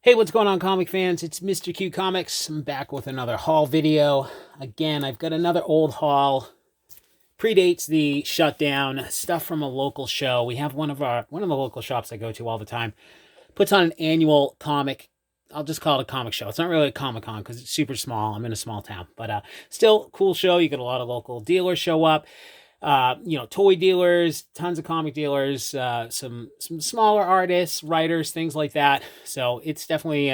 Hey, what's going on, comic fans? It's Mr. Q Comics. I'm back with another haul video. Again, I've got another old haul. Predates the shutdown. Stuff from a local show. We have one of the local shops I go to all the time. Puts on an annual comic. I'll just call it a comic show. It's not really a Comic-Con because it's super small. I'm in a small town, but still cool show. You get a lot of local dealers show up. Toy dealers, tons of comic dealers, some smaller artists, writers, things like that. So it's definitely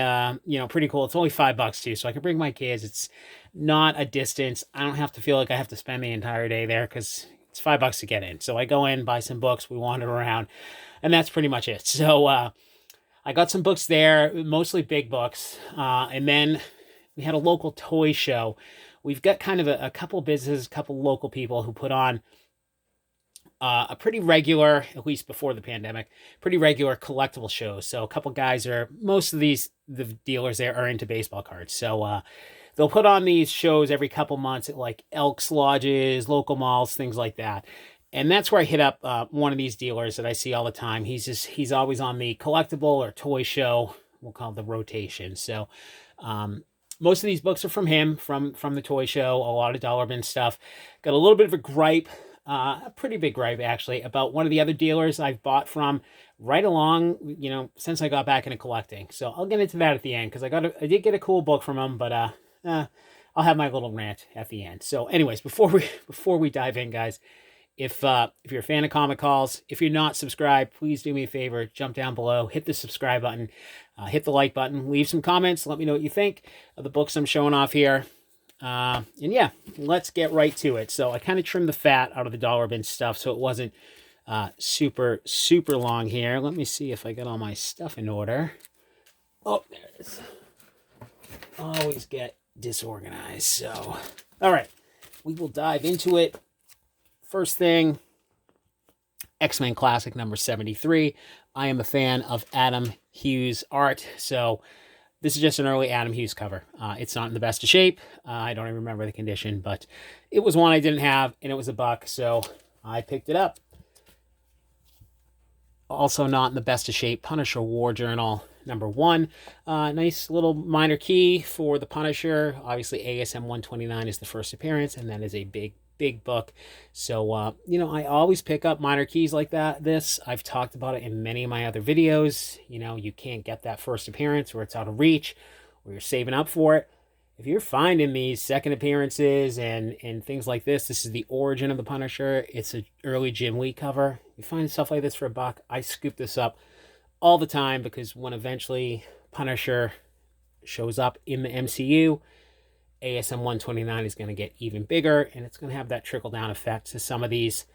pretty cool. It's only $5 too, so I can bring my kids. It's not a distance. I don't have to feel like I have to spend the entire day there because it's $5 to get in. So I go in, buy some books, we wander around, and that's pretty much it. So I got some books there, mostly big books, and then we had a local toy show. We've got kind of a couple businesses, a couple local people who put on a pretty regular, at least before the pandemic, pretty regular collectible shows. So a couple guys most of the dealers there are into baseball cards. So they'll put on these shows every couple months at like Elks Lodges, local malls, things like that. And that's where I hit up one of these dealers that I see all the time. He's always on the collectible or toy show. We'll call it the rotation. So most of these books are from him, from the toy show, a lot of dollar bin stuff. Got a little bit of a gripe, a pretty big gripe actually, about one of the other dealers I've bought from right along, since I got back into collecting. So I'll get into that at the end because I did get a cool book from him, but I'll have my little rant at the end. So anyways, before we dive in, guys, if you're a fan of comic calls, if you're not subscribed, please do me a favor, jump down below, hit the subscribe button, hit the like button, leave some comments, let me know what you think of the books I'm showing off here. And yeah, let's get right to it. So I kind of trimmed the fat out of the dollar bin stuff so it wasn't super long here. Let me see if I got all my stuff in order. Oh, there it is. Always get disorganized. So, all right, we will dive into it. First thing, X-Men Classic number 73. I am a fan of Adam Hughes art, so this is just an early Adam Hughes cover. It's not in the best of shape. I don't even remember the condition, but it was one I didn't have, and it was $1, so I picked it up. Also not in the best of shape, Punisher War Journal number 1. Nice little minor key for the Punisher. Obviously, ASM 129 is the first appearance, and that is a big book. So I always pick up minor keys like that. I've talked about it in many of my other videos. You can't get that first appearance, or it's out of reach, or you're saving up for it. If you're finding these second appearances and things like this is the origin of the Punisher. It's an early Jim Lee cover. You find stuff like this for $1. I scoop this up all the time because when eventually Punisher shows up in the MCU, ASM 129 is going to get even bigger, and it's going to have that trickle-down effect to some of these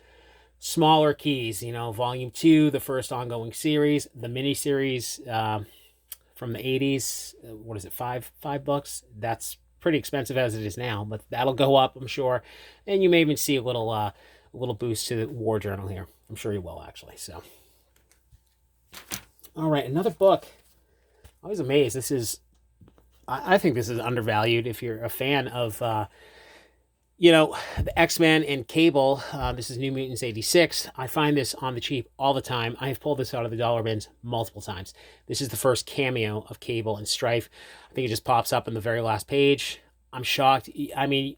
smaller keys. Volume 2, the first ongoing series, the mini-series from the 80s. What is it, $5? That's pretty expensive as it is now, but that'll go up, I'm sure. And you may even see a little boost to the War Journal here. I'm sure you will, actually. So, all right, another book. I was amazed. I think this is undervalued if you're a fan of, the X-Men and Cable. This is New Mutants 86. I find this on the cheap all the time. I have pulled this out of the dollar bins multiple times. This is the first cameo of Cable and Strife. I think it just pops up in the very last page. I'm shocked. I mean,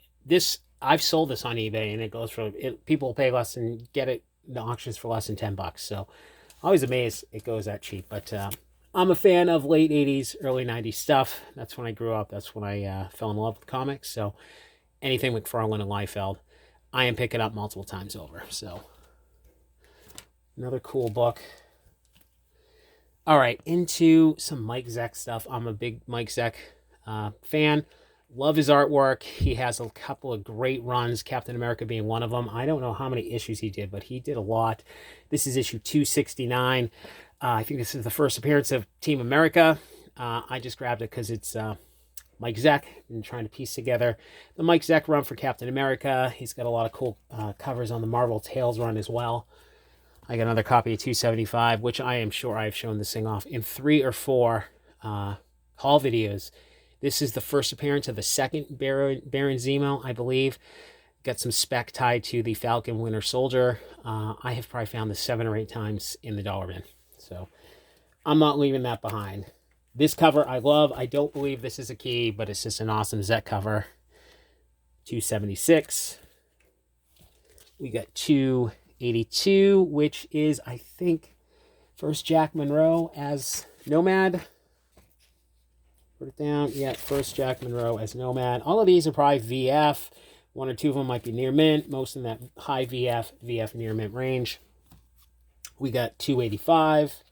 I've sold this on eBay, and it goes for people will pay less and get it in the auctions for less than $10. So I'm always amazed it goes that cheap. But I'm a fan of late 80s, early 90s stuff. That's when I grew up. That's when I fell in love with comics. So anything McFarlane and Liefeld, I am picking up multiple times over. So another cool book. All right, into some Mike Zeck stuff. I'm a big Mike Zeck fan. Love his artwork. He has a couple of great runs, Captain America being one of them. I don't know how many issues he did, but he did a lot. This is issue 269. I think this is the first appearance of Team America. I just grabbed it because it's Mike Zeck and trying to piece together the Mike Zeck run for Captain America. He's got a lot of cool covers on the Marvel Tales run as well. I got another copy of 275, which I am sure I've shown this thing off in 3 or 4 haul videos. This is the first appearance of the second Baron Zemo, I believe. Got some spec tied to the Falcon Winter Soldier. I have probably found this 7 or 8 times in the dollar bin. So I'm not leaving that behind. This cover I love. I don't believe this is a key, but it's just an awesome Zet cover. 276. We got 282, which is, I think, first Jack Monroe as Nomad. Put it down. Yeah, first Jack Monroe as Nomad. All of these are probably VF. One or two of them might be near mint. Most in that high VF near mint range. We got 285.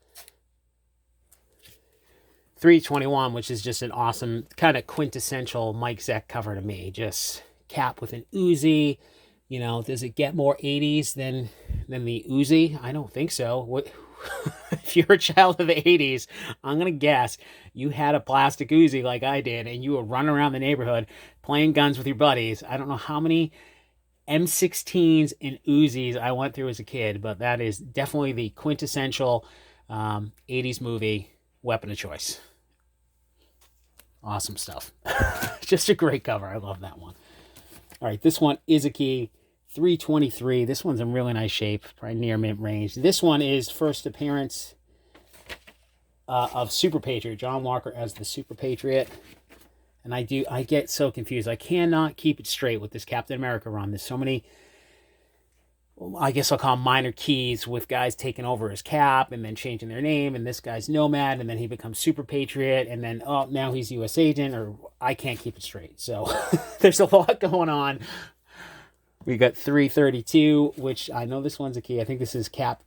321, which is just an awesome, kind of quintessential Mike Zeck cover to me. Just cap with an Uzi. You know, does it get more 80s than the Uzi? I don't think so. What, if you're a child of the 80s, I'm going to guess you had a plastic Uzi like I did, and you were running around the neighborhood playing guns with your buddies. I don't know how many M16s and Uzis I went through as a kid, but that is definitely the quintessential 80s movie weapon of choice. Awesome stuff. Just a great cover. I love that one. All right, this one is a key. 323. This one's in really nice shape, probably near mint range. This one is first appearance of Super Patriot, John Walker as the Super Patriot. And I get so confused. I cannot keep it straight with this Captain America run. There's so many, I guess I'll call them minor keys, with guys taking over his cap and then changing their name, and this guy's Nomad, and then he becomes Super Patriot, and then, oh, now he's U.S. Agent, or I can't keep it straight. So there's a lot going on. We got 332, which I know this one's a key. I think this is Cap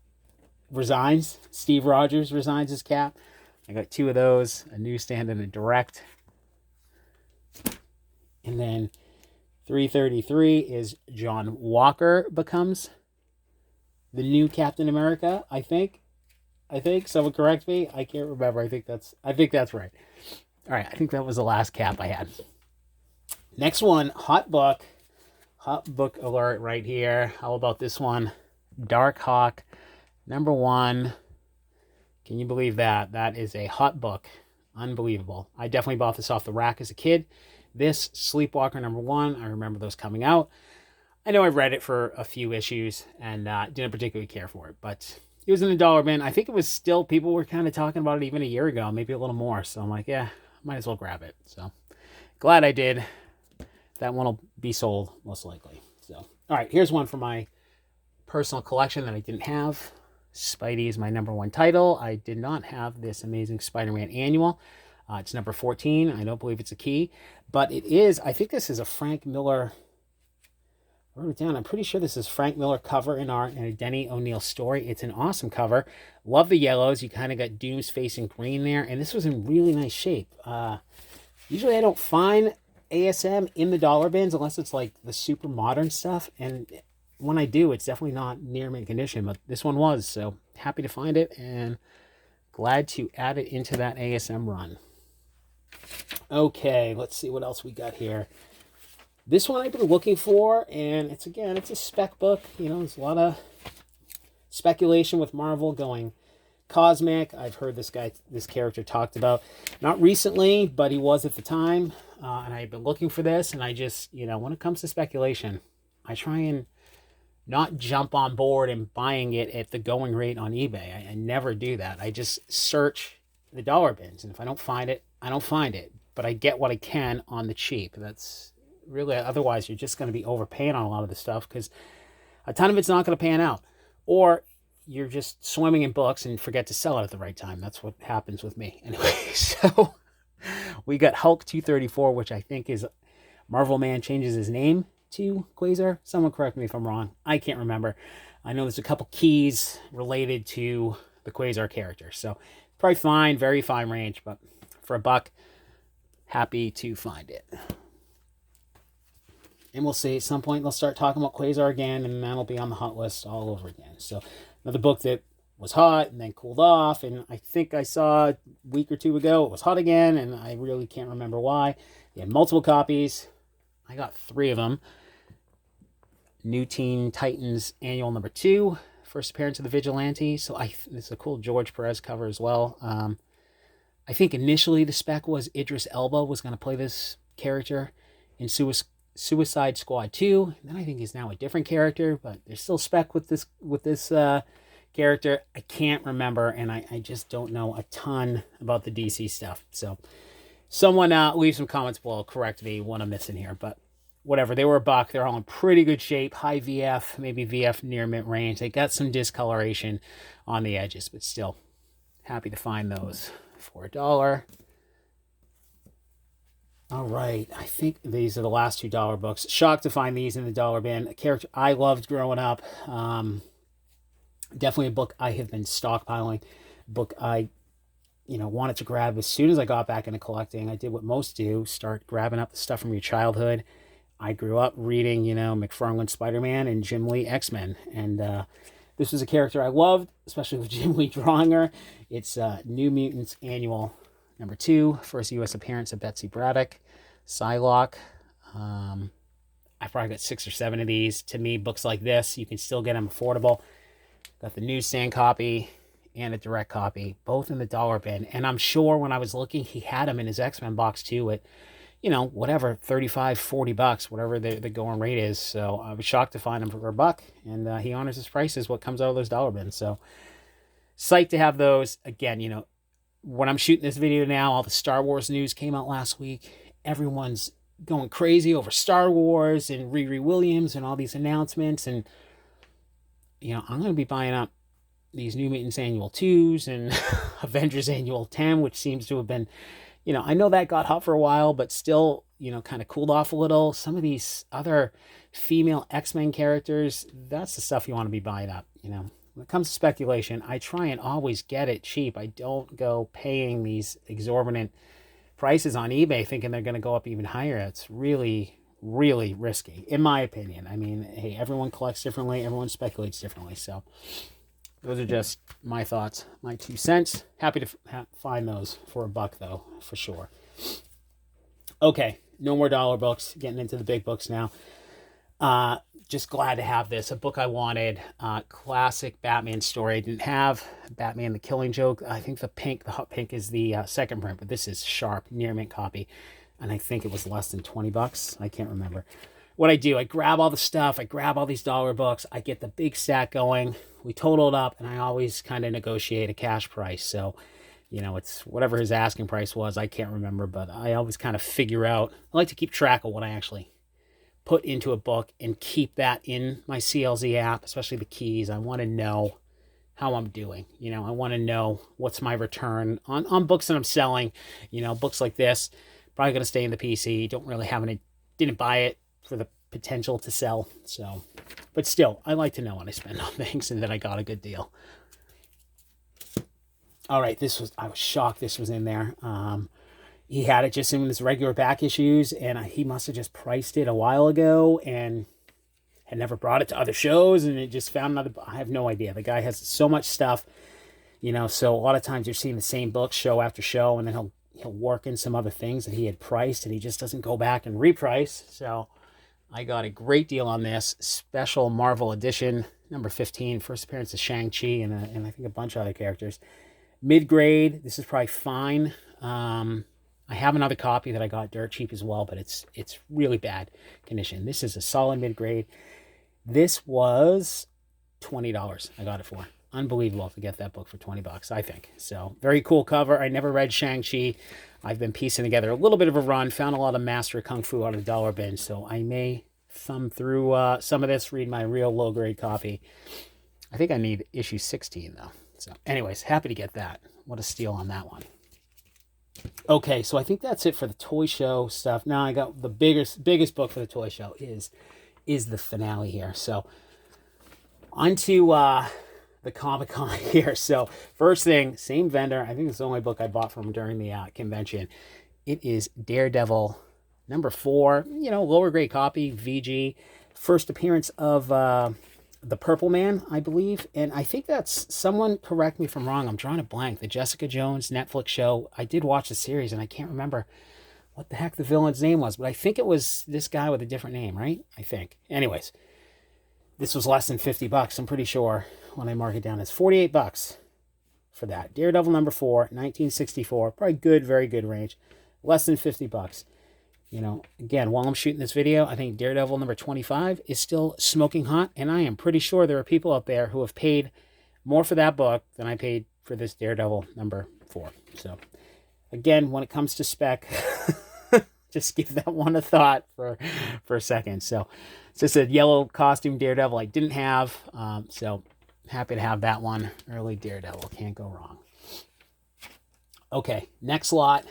resigns. Steve Rogers resigns his Cap. I got two of those, a newsstand and a direct. And then 333 is John Walker becomes the new Captain America, I think. Someone correct me. I can't remember. I think that's right. All right, I think that was the last cap I had. Next one, Hot Book alert right here. How about this one? Dark Hawk, #1. Can you believe that? That is a Hot Book. Unbelievable. I definitely bought this off the rack as a kid. This, Sleepwalker #1, I remember those coming out. I know I read it for a few issues and didn't particularly care for it, but it was in the dollar bin. I think it was still, people were kind of talking about it even a year ago, maybe a little more. So I'm like, yeah, might as well grab it. So glad I did. That one will be sold most likely. So, all right, here's one for my personal collection that I didn't have. Spidey is my #1 title. I did not have this amazing Spider-Man annual. It's number 14. I don't believe it's a key, but it is. I think this is a Frank Miller. I wrote it down. I'm pretty sure this is Frank Miller cover in art and a Denny O'Neil story. It's an awesome cover. Love the yellows. You kind of got Doom's face in green there, and this was in really nice shape. Usually I don't find ASM in the dollar bins unless it's like the super modern stuff, and when I do, it's definitely not near mint condition, but this one was, so happy to find it and glad to add it into that ASM run. Okay, let's see what else we got here. This one I've been looking for, and it's a spec book. You know, there's a lot of speculation with Marvel going cosmic. I've heard this character talked about, not recently, but he was at the time, and I've been looking for this, and I just, when it comes to speculation, I try and not jump on board and buying it at the going rate on eBay. I never do that. I just search the dollar bins, and if I don't find it, I don't find it, but I get what I can on the cheap. That's really, otherwise you're just going to be overpaying on a lot of the stuff, because a ton of it's not going to pan out, or you're just swimming in books and forget to sell it at the right time. That's what happens with me anyway. So we got Hulk 234, which I think is Marvel Man changes his name to Quasar. Someone correct me if I'm wrong. I can't remember. I know there's a couple keys related to the Quasar character, so probably fine, very fine range, but for $1, happy to find it. And we'll see, at some point they'll start talking about Quasar again, and that'll be on the hot list all over again. So another book that was hot and then cooled off, and I think I saw a week or two ago it was hot again, and I really can't remember why. They had multiple copies. I got 3 of them. New Teen Titans Annual #2, first appearance of the Vigilante. So this is a cool George Perez cover as well. I think initially the spec was Idris Elba was going to play this character in Suicide Squad 2. And then I think he's now a different character, but there's still spec with this character. I can't remember, and I just don't know a ton about the DC stuff. So someone leave some comments below, correct me what I'm missing here, but whatever. They were $1. They're all in pretty good shape. High VF, maybe VF near mint range. They got some discoloration on the edges, but still happy to find those for $1. All right, I think these are the last $2 books. Shocked to find these in the dollar bin. A character I loved growing up. Definitely a book I have been stockpiling. A book I, wanted to grab as soon as I got back into collecting. I did what most do, start grabbing up the stuff from your childhood. I grew up reading, McFarlane Spider-Man and Jim Lee X-Men. And this was a character I loved, especially with Jim Lee drawing her. It's New Mutants Annual #2, first U.S. appearance of Betsy Braddock, Psylocke. I probably got 6 or 7 of these. To me, books like this, you can still get them affordable. Got the newsstand copy and a direct copy, both in the dollar bin. And I'm sure when I was looking, he had them in his X-Men box too at, whatever, $35, $40, whatever the going rate is. So I was shocked to find him for $1, and he honors his prices, what comes out of those dollar bins. So psyched to have those. Again, when I'm shooting this video now, all the Star Wars news came out last week. Everyone's going crazy over Star Wars and Riri Williams and all these announcements. And, I'm going to be buying up these New Mutants Annual 2s and Avengers Annual 10, which seems to have been, I know that got hot for a while, but still, kind of cooled off a little. Some of these other female X-Men characters, that's the stuff you want to be buying up, When it comes to speculation, I try and always get it cheap. I don't go paying these exorbitant prices on eBay thinking they're going to go up even higher. It's really, really risky, in my opinion. I mean, hey, everyone collects differently. Everyone speculates differently. So those are just my thoughts, my 2 cents. Happy to find those for $1, though, for sure. Okay, no more dollar books. Getting into the big books now. Just glad to have this. A book I wanted. Classic Batman story. I didn't have Batman the Killing Joke. I think the hot pink is the second print, but this is sharp, near mint copy. And I think it was less than $20. I can't remember. What I do, I grab all the stuff. I grab all these dollar books. I get the big stack going. We total it up, and I always kind of negotiate a cash price. So, it's whatever his asking price was. I can't remember, but I always kind of figure out. I like to keep track of what I actually put into a book and keep that in my CLZ app, especially the keys. I want to know how I'm doing. I want to know what's my return on books that I'm selling. Books like this, probably going to stay in the PC. Don't really have any, didn't buy it for the potential to sell. So, but still, I like to know what I spend on things and that I got a good deal. All right, I was shocked this was in there. He had it just in his regular back issues, and he must have just priced it a while ago and had never brought it to other shows, and it just found another. I have no idea. The guy has so much stuff, so a lot of times you're seeing the same book show after show, and then he'll work in some other things that he had priced, and he just doesn't go back and reprice. So I got a great deal on this special Marvel edition, number 15, first appearance of Shang-Chi and I think a bunch of other characters. Mid-grade, this is probably fine. I have another copy that I got dirt cheap as well, but it's really bad condition. This is a solid mid-grade. This was $20 I got it for. Unbelievable to get that book for $20, I think. So, very cool cover. I never read Shang-Chi. I've been piecing together a little bit of a run. Found a lot of Master of Kung Fu out of the dollar bin, so I may thumb through some of this, read my real low-grade copy. I think I need issue 16, though. So, anyways, happy to get that. What a steal on that one. Okay, so I think that's it for the toy show stuff. Now I got the biggest book for the toy show is the finale here. So onto the Comic-Con here. So first thing, same vendor. I think it's the only book I bought from during the convention. It is Daredevil #4. Lower grade copy, VG. First appearance of the Purple Man, I believe. And I think that's, someone correct me if I'm wrong, I'm drawing a blank. The Jessica Jones Netflix show. I did watch the series, and I can't remember what the heck the villain's name was, but I think it was this guy with a different name, right? I think. Anyways, this was less than $50, I'm pretty sure, when I mark it down. It's $48 for that. Daredevil #4, 1964. Probably good, very good range. Less than $50. Again, while I'm shooting this video, I think Daredevil #25 is still smoking hot, and I am pretty sure there are people out there who have paid more for that book than I paid for this Daredevil #4. So again, when it comes to spec, just give that one a thought for a second. So it's just a yellow costume Daredevil I didn't have. So happy to have that one. Early Daredevil, can't go wrong. Okay, next lot.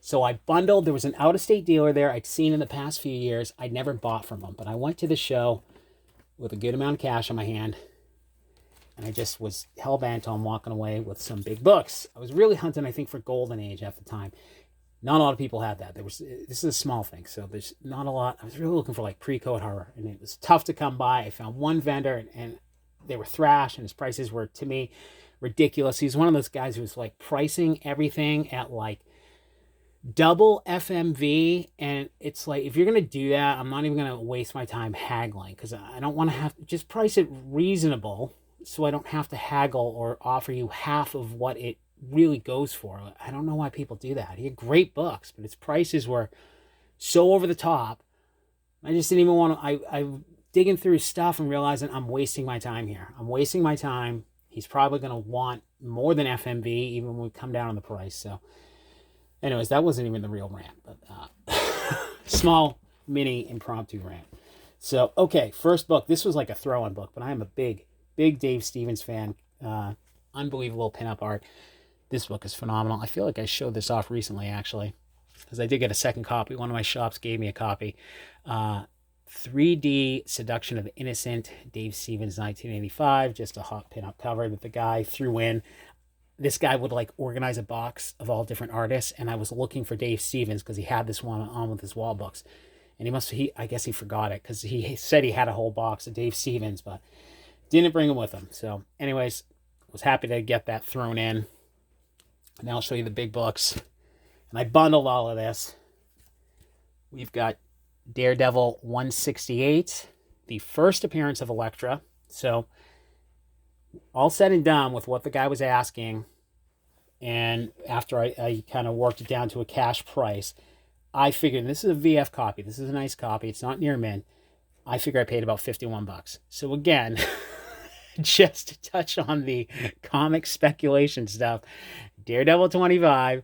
So I bundled, there was an out-of-state dealer there I'd seen in the past few years. I'd never bought from them, but I went to the show with a good amount of cash in my hand, and I just was hell-bent on walking away with some big books. I was really hunting, I think, for Golden Age at the time. Not a lot of people had that. This is a small thing, so there's not a lot. I was really looking for like pre-code horror, and it was tough to come by. I found one vendor, and they were thrash, and his prices were, to me, ridiculous. He's one of those guys who's like pricing everything at like double FMV, and it's like, if you're gonna do that, I'm not even gonna waste my time haggling, because I don't want to have to just price it reasonable so I don't have to haggle or offer you half of what it really goes for. I don't know why people do that. He had great books, but his prices were so over the top. I just didn't even want to. I'm digging through stuff and realizing I'm wasting my time here. I'm wasting my time. He's probably going to want more than FMV, even when we come down on the price. So anyways, that wasn't even the real rant, but small, mini, impromptu rant. So, okay, first book. This was like a throw-in book, but I am a big Dave Stevens fan. Unbelievable pinup art. This book is phenomenal. I feel like I showed this off recently, actually, because I did get a second copy. One of my shops gave me a copy. 3D Seduction of the Innocent, Dave Stevens, 1985. Just a hot pinup cover that the guy threw in. This guy would like organize a box of all different artists, and I was looking for Dave Stevens because he had this one on with his wall books, and I guess he forgot it, because he said he had a whole box of Dave Stevens, but didn't bring him with him. So anyways, was happy to get that thrown in. Now I'll show you the big books. And I bundled all of this. We've got Daredevil 168, the first appearance of Elektra. So all said and done with what the guy was asking, and after I kind of worked it down to a cash price, I figured, this is a VF copy. This is a nice copy. It's not near mint. I figure I paid about $51. So again, just to touch on the comic speculation stuff, Daredevil 25, I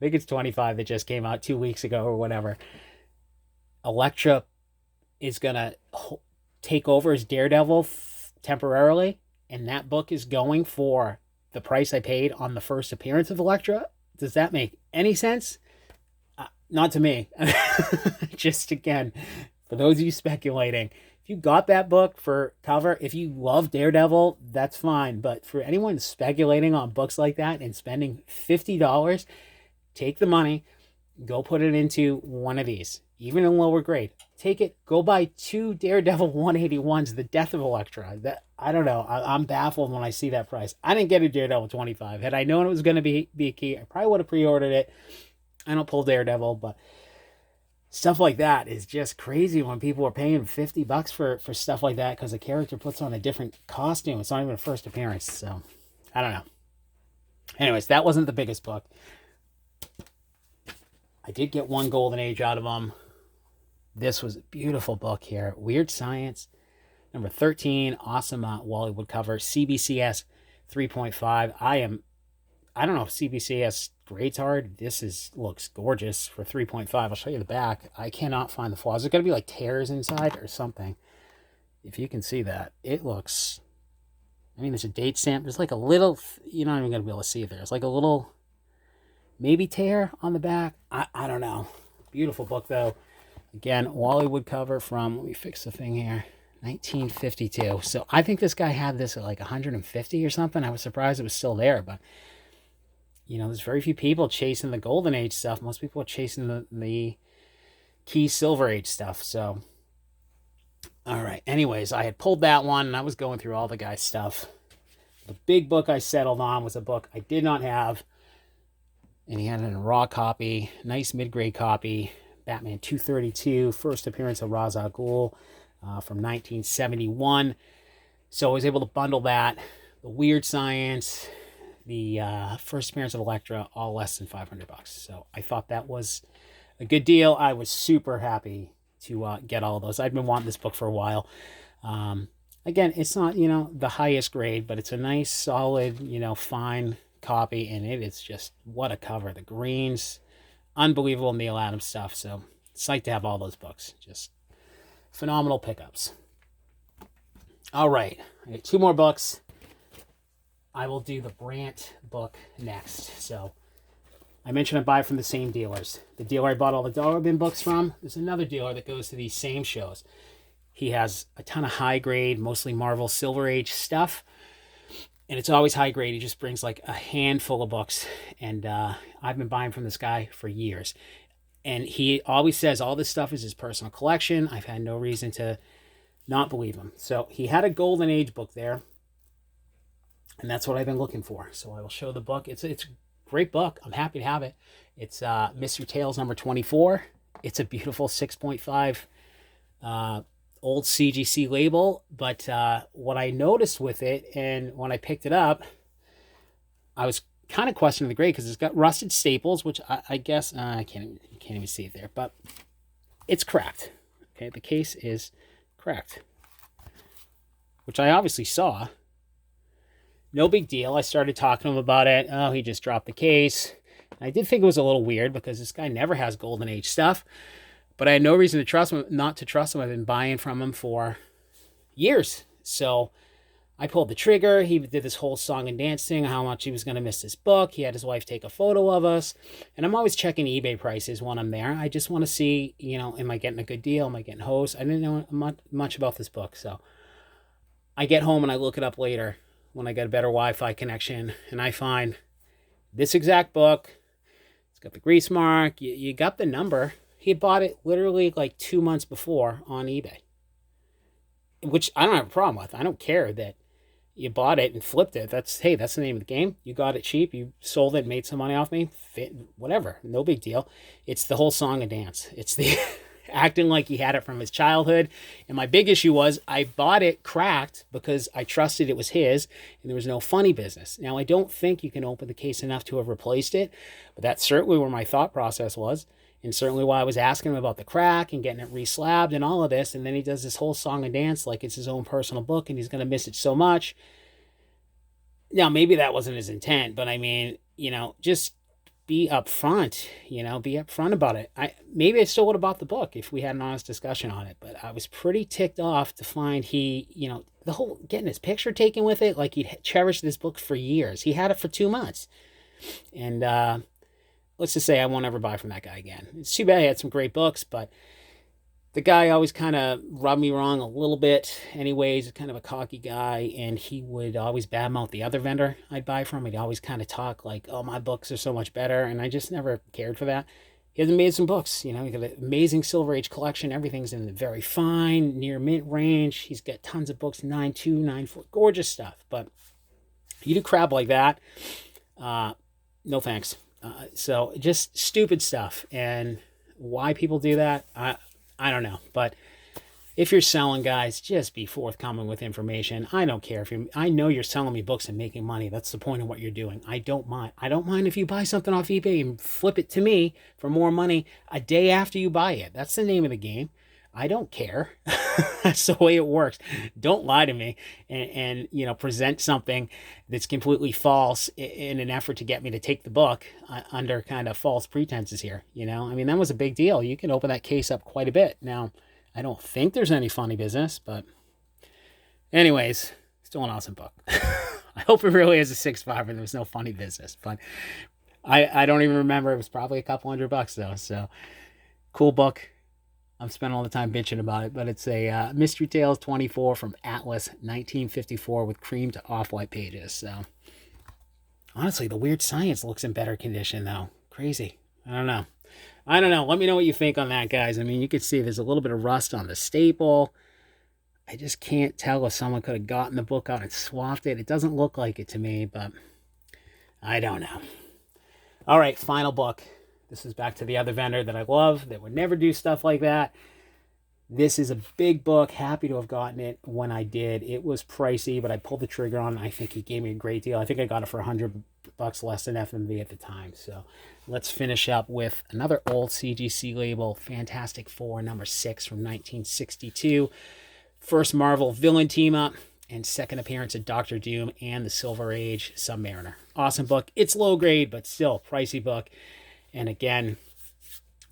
think it's 25 that just came out 2 weeks ago or whatever. Elektra is going to take over as Daredevil temporarily, and that book is going for the price I paid on the first appearance of Elektra. Does that make any sense? Not to me. Just again, for those of you speculating, if you got that book for cover, if you love Daredevil, that's fine. But for anyone speculating on books like that and spending $50, take the money, go put it into one of these, even in lower grade. Take it, go buy 2 Daredevil 181s, The Death of Elektra. I don't know. I'm baffled when I see that price. I didn't get a Daredevil 25. Had I known it was going to be a key, I probably would have pre-ordered it. I don't pull Daredevil, but stuff like that is just crazy when people are paying $50 for stuff like that because a character puts on a different costume. It's not even a first appearance. So, I don't know. Anyways, that wasn't the biggest book. I did get one Golden Age out of them. This was a beautiful book here. Weird Science, number 13. Awesome Wally Wood cover. CBCS 3.5. I don't know if CBCS grades hard. This looks gorgeous for 3.5. I'll show you the back. I cannot find the flaws. There's going to be like tears inside or something. If you can see that, it looks, I mean, there's a date stamp. There's like a little, you're not even going to be able to see it there. It's like a little maybe tear on the back. I don't know. Beautiful book though. Again, Wally Wood cover from, let me fix the thing here, 1952. So I think this guy had this at like 150 or something. I was surprised it was still there, but you know, there's very few people chasing the Golden Age stuff. Most people are chasing the key Silver Age stuff. So, all right. Anyways, I had pulled that one, and I was going through all the guy's stuff. The big book I settled on was a book I did not have, and he had it in a raw copy, nice mid-grade copy, Batman 232, first appearance of Ra's al Ghul from 1971. So I was able to bundle that, the Weird Science, the first appearance of Elektra, all less than $500. So I thought that was a good deal. I was super happy to get all of those. I'd been wanting this book for a while. Again, it's not, you know, the highest grade, but it's a nice, solid, you know, fine copy, and it is just, what a cover. The greens, unbelievable Neil Adams stuff. So, psyched to have all those books. Just phenomenal pickups. All right, I got 2 more books. I will do the Rant book next. So, I mentioned I buy from the same dealers. The dealer I bought all the dollar bin books from, there's another dealer that goes to these same shows. He has a ton of high grade, mostly Marvel Silver Age stuff. And it's always high grade. He just brings like a handful of books. And I've been buying from this guy for years. And he always says all this stuff is his personal collection. I've had no reason to not believe him. So he had a Golden Age book there. And that's what I've been looking for. So I will show the book. It's a great book. I'm happy to have it. It's Mystery Tales number 24. It's a beautiful 6.5 old CGC label, but what I noticed with it, and when I picked it up, I was kind of questioning the grade because it's got rusted staples, which I guess you can't even see it there, but it's cracked. Okay, the case is cracked, which I obviously saw. No big deal. I started talking to him about it. Oh, he just dropped the case. I did think it was a little weird because this guy never has Golden Age stuff. But I had no reason to trust him, not to trust him. I've been buying from him for years. So I pulled the trigger. He did this whole song and dance thing, how much he was going to miss this book. He had his wife take a photo of us. And I'm always checking eBay prices when I'm there. I just want to see, you know, am I getting a good deal? Am I getting hosed? I didn't know much about this book. So I get home and I look it up later when I get a better Wi-Fi connection. And I find this exact book. It's got the grease mark. You got the number. He bought it literally like 2 months before on eBay, which I don't have a problem with. I don't care that you bought it and flipped it. That's the name of the game. You got it cheap. You sold it, made some money off me. Whatever. No big deal. It's the whole song and dance. It's the acting like he had it from his childhood. And my big issue was I bought it cracked because I trusted it was his and there was no funny business. Now, I don't think you can open the case enough to have replaced it, but that's certainly where my thought process was. And certainly why I was asking him about the crack and getting it reslabbed and all of this. And then he does this whole song and dance like it's his own personal book and he's going to miss it so much. Now, maybe that wasn't his intent, but I mean, you know, just be upfront, be upfront about it. Maybe I still would have bought the book if we had an honest discussion on it, but I was pretty ticked off to find the whole getting his picture taken with it, like he'd cherished this book for years. He had it for 2 months. And, let's just say I won't ever buy from that guy again. It's too bad he had some great books, but the guy always kind of rubbed me wrong a little bit. Anyways, kind of a cocky guy, and he would always badmouth the other vendor I'd buy from. He'd always kind of talk like, oh, my books are so much better, and I just never cared for that. He hasn't made some books, he's got an amazing Silver Age collection. Everything's in the very fine, near mint range. He's got tons of books, 9.2, 9.4, gorgeous stuff. But you do crap like that, no thanks. So just stupid stuff, and why people do that, I don't know. But if you're selling, guys, just be forthcoming with information. I don't care I know you're selling me books and making money. That's the point of what you're doing. I don't mind. I don't mind if you buy something off eBay and flip it to me for more money a day after you buy it. That's the name of the game. I don't care. That's the way it works. Don't lie to me and present something that's completely false in an effort to get me to take the book under kind of false pretenses here. I mean, that was a big deal. You can open that case up quite a bit. Now, I don't think there's any funny business, but anyways, still an awesome book. I hope it really is a 6.5 and there's no funny business, but I don't even remember. It was probably a couple $100 though. So cool book. I'm spending all the time bitching about it, but it's a Mystery Tales 24 from Atlas 1954 with cream to off-white pages. So honestly, the Weird Science looks in better condition though. Crazy. I don't know. Let me know what you think on that, guys. I mean, you can see there's a little bit of rust on the staple. I just can't tell if someone could have gotten the book out and swapped it. It doesn't look like it to me, but I don't know. All right, final book. This is back to the other vendor that I love that would never do stuff like that. This is a big book. Happy to have gotten it when I did. It was pricey, but I pulled the trigger on it. I think he gave me a great deal. I think I got it for $100 less than FMV at the time. So let's finish up with another old CGC label, Fantastic Four, number 6 from 1962. first Marvel villain team up, and second appearance of Doctor Doom and the Silver Age Submariner. Awesome book. It's low grade, but still pricey book. And again,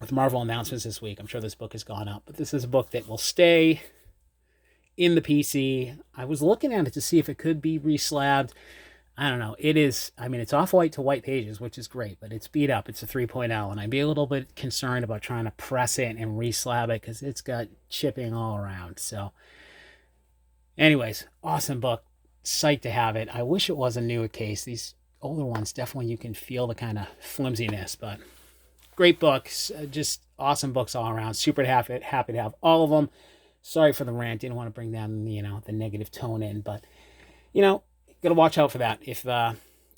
with Marvel announcements this week, I'm sure this book has gone up, but this is a book that will stay in the PC. I was looking at it to see if it could be reslabbed. I don't know. It is, I mean, it's off-white to white pages, which is great, but it's beat up. It's a 3.0, and I'd be a little bit concerned about trying to press it and reslab it because it's got chipping all around. So anyways, awesome book. Psyched to have it. I wish it was a newer case. These older ones, definitely you can feel the kind of flimsiness, but great books. Just awesome books all around. Super happy to have all of them. Sorry for the rant. Didn't want to bring down, the negative tone in, but, gotta watch out for that. If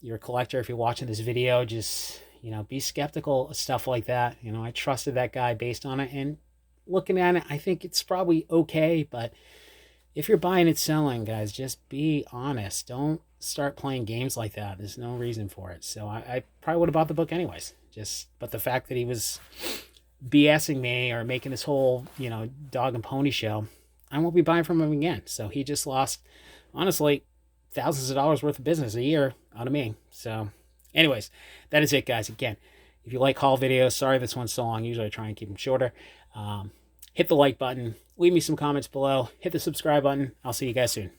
you're a collector, if you're watching this video, just, be skeptical of stuff like that. I trusted that guy based on it, and looking at it, I think it's probably okay, but if you're buying and selling, guys, just be honest. Don't start playing games like that. There's no reason for it. So I probably would have bought the book anyways. But the fact that he was BSing me or making this whole, dog and pony show, I won't be buying from him again. So he just lost, honestly, thousands of dollars worth of business a year out of me. So anyways, that is it, guys. Again, if you like haul videos, sorry this one's so long. Usually I try and keep them shorter. Hit the like button. Leave me some comments below. Hit the subscribe button. I'll see you guys soon.